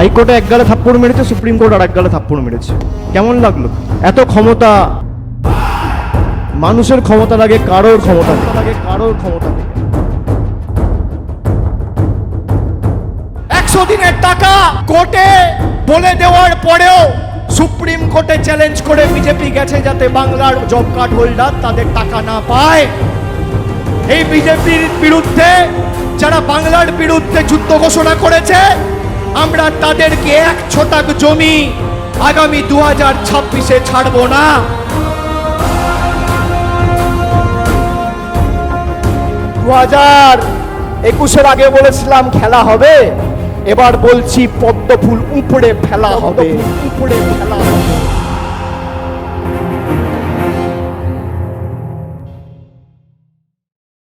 হাইকোর্টে এক গালে থাপ্পড় মেরেছে, সুপ্রিম কোর্ট আর এক গালে থাপ্পড় মেরেছে। কেমন লাগলো? এত ক্ষমতা, মানুষের ক্ষমতা লাগে, কারোর ক্ষমতা লাগে, কারোর ক্ষমতা নেই। 100 দিনের টাকা কোর্টে বলে দেওয়ার পরেও সুপ্রিম কোর্টে চ্যালেঞ্জ করে বিজেপি গেছে যাতে বাংলার জব কার্ড হোল্ডার তাদের টাকা না পায়। এই বিজেপির বিরুদ্ধে যারা বাংলার বিরুদ্ধে যুদ্ধ ঘোষণা করেছে, আমরা তাদেরকে 1 ছটাক জমি আগামী 2026-এ ছাড়বো না। 2021-এর আগে বলেছিলাম খেলা হবে, এবার বলছি পদ্ম ফুল উপড়ে ফেলা হবে, উপড়ে ফেলা